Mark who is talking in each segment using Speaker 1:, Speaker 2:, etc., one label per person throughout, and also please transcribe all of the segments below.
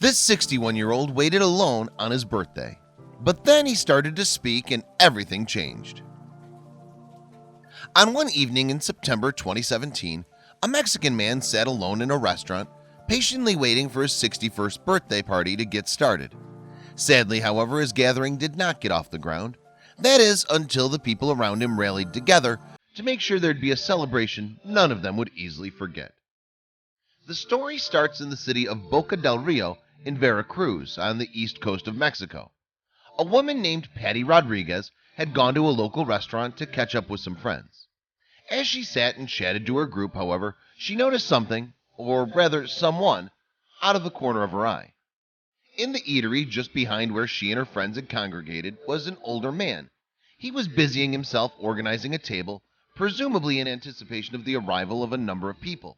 Speaker 1: This 61-year-old waited alone on his birthday, but then he started to speak and everything changed. On one evening in September 2017, a Mexican man sat alone in a restaurant, patiently waiting for his 61st birthday party to get started. Sadly, however, his gathering did not get off the ground. That is, until the people around him rallied together to make sure there'd be a celebration none of them would easily forget. The story starts in the city of Boca del Rio in Veracruz on the east coast of Mexico. A woman named Patty Rodriguez had gone to a local restaurant to catch up with some friends. As she sat and chatted to her group, however, she noticed something, or rather someone, out of the corner of her eye. In the eatery just behind where she and her friends had congregated was an older man. He was busying himself organizing a table, presumably in anticipation of the arrival of a number of people.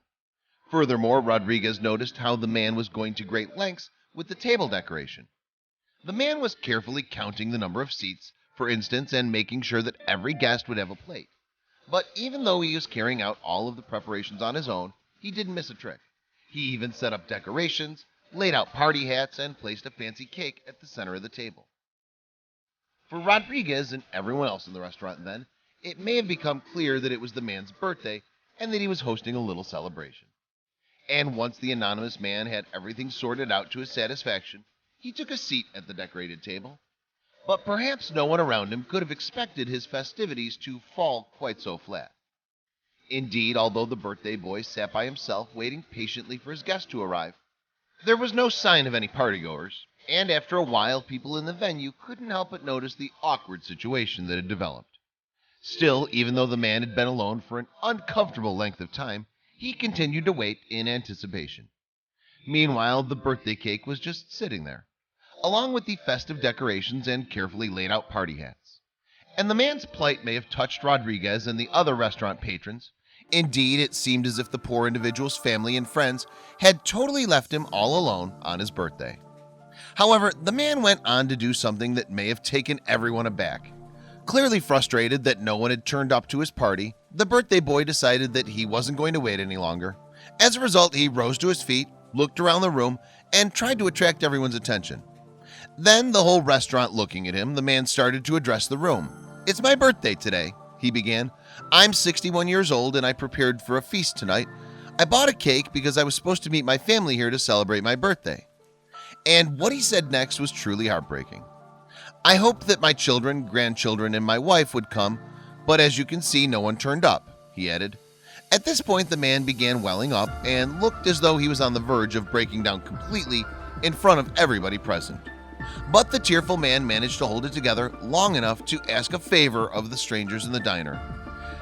Speaker 1: Furthermore, Rodriguez noticed how the man was going to great lengths with the table decoration. The man was carefully counting the number of seats, for instance, and making sure that every guest would have a plate. But even though he was carrying out all of the preparations on his own, he didn't miss a trick. He even set up decorations, laid out party hats, and placed a fancy cake at the center of the table. For Rodriguez and everyone else in the restaurant then, it may have become clear that it was the man's birthday and that he was hosting a little celebration. And once the anonymous man had everything sorted out to his satisfaction, he took a seat at the decorated table. But perhaps no one around him could have expected his festivities to fall quite so flat. Indeed, although the birthday boy sat by himself waiting patiently for his guest to arrive, there was no sign of any partygoers, and after a while people in the venue couldn't help but notice the awkward situation that had developed. Still, even though the man had been alone for an uncomfortable length of time, he continued to wait in anticipation. Meanwhile, the birthday cake was just sitting there, along with the festive decorations and carefully laid out party hats. And the man's plight may have touched Rodriguez and the other restaurant patrons. Indeed, it seemed as if the poor individual's family and friends had totally left him all alone on his birthday. However, the man went on to do something that may have taken everyone aback. Clearly frustrated that no one had turned up to his party, the birthday boy decided that he wasn't going to wait any longer. As a result, he rose to his feet, looked around the room, and tried to attract everyone's attention. Then, the whole restaurant looking at him, the man started to address the room. "It's my birthday today," he began. "I'm 61 years old and I prepared for a feast tonight. I bought a cake because I was supposed to meet my family here to celebrate my birthday." And what he said next was truly heartbreaking. "I hoped that my children, grandchildren, and my wife would come, but as you can see, no one turned up," he added. At this point, the man began welling up and looked as though he was on the verge of breaking down completely in front of everybody present. But the tearful man managed to hold it together long enough to ask a favor of the strangers in the diner.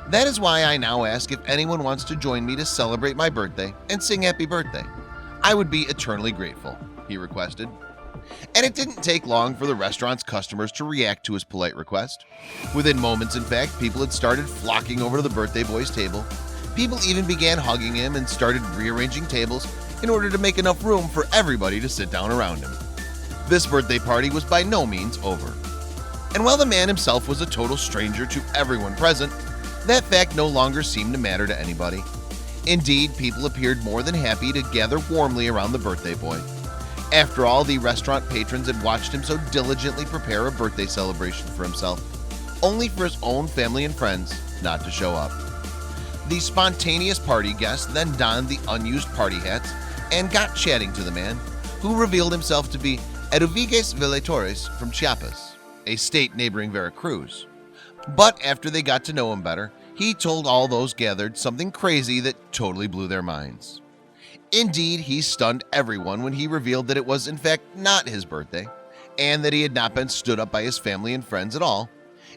Speaker 1: "That is why I now ask if anyone wants to join me to celebrate my birthday and sing happy birthday. I would be eternally grateful," he requested. And it didn't take long for the restaurant's customers to react to his polite request. Within moments, in fact, people had started flocking over to the birthday boy's table. People even began hugging him and started rearranging tables in order to make enough room for everybody to sit down around him. This birthday party was by no means over. And while the man himself was a total stranger to everyone present, that fact no longer seemed to matter to anybody. Indeed, people appeared more than happy to gather warmly around the birthday boy. After all, the restaurant patrons had watched him so diligently prepare a birthday celebration for himself, only for his own family and friends not to show up. The spontaneous party guests then donned the unused party hats and got chatting to the man, who revealed himself to be Eduviges Velatores from Chiapas, a state neighboring Veracruz. But after they got to know him better, he told all those gathered something crazy that totally blew their minds. Indeed, he stunned everyone when he revealed that it was in fact not his birthday, and that he had not been stood up by his family and friends at all.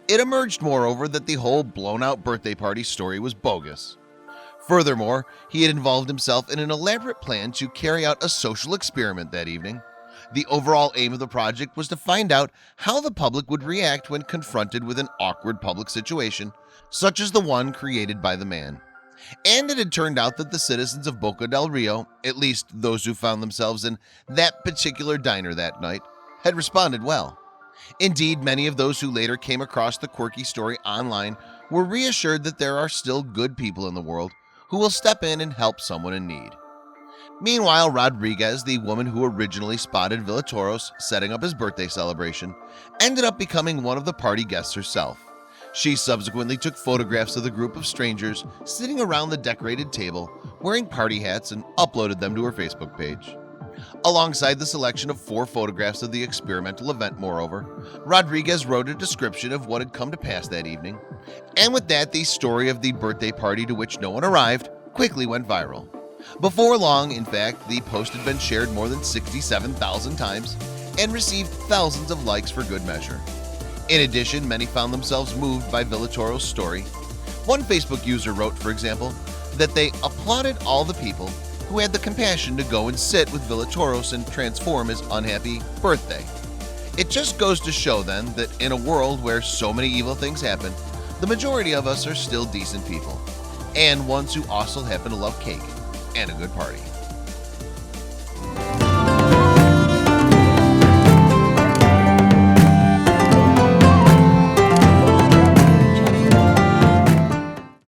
Speaker 1: It emerged, moreover, that the whole blown-out birthday party story was bogus. Furthermore, he had involved himself in an elaborate plan to carry out a social experiment that evening. The overall aim of the project was to find out how the public would react when confronted with an awkward public situation, such as the one created by the man. And it had turned out that the citizens of Boca del Rio, at least those who found themselves in that particular diner that night, had responded well. Indeed, many of those who later came across the quirky story online were reassured that there are still good people in the world who will step in and help someone in need. Meanwhile, Rodriguez, the woman who originally spotted Villatoros setting up his birthday celebration, ended up becoming one of the party guests herself. She subsequently took photographs of the group of strangers sitting around the decorated table, wearing party hats, and uploaded them to her Facebook page. Alongside the selection of 4 photographs of the experimental event, moreover, Rodriguez wrote a description of what had come to pass that evening, and with that, the story of the birthday party to which no one arrived quickly went viral. Before long, in fact, the post had been shared more than 67,000 times and received thousands of likes for good measure. In addition, many found themselves moved by Villatoro's story. One Facebook user wrote, for example, that they applauded all the people who had the compassion to go and sit with Villatoros and transform his unhappy birthday. It just goes to show then that in a world where so many evil things happen, the majority of us are still decent people, and ones who also happen to love cake and a good party.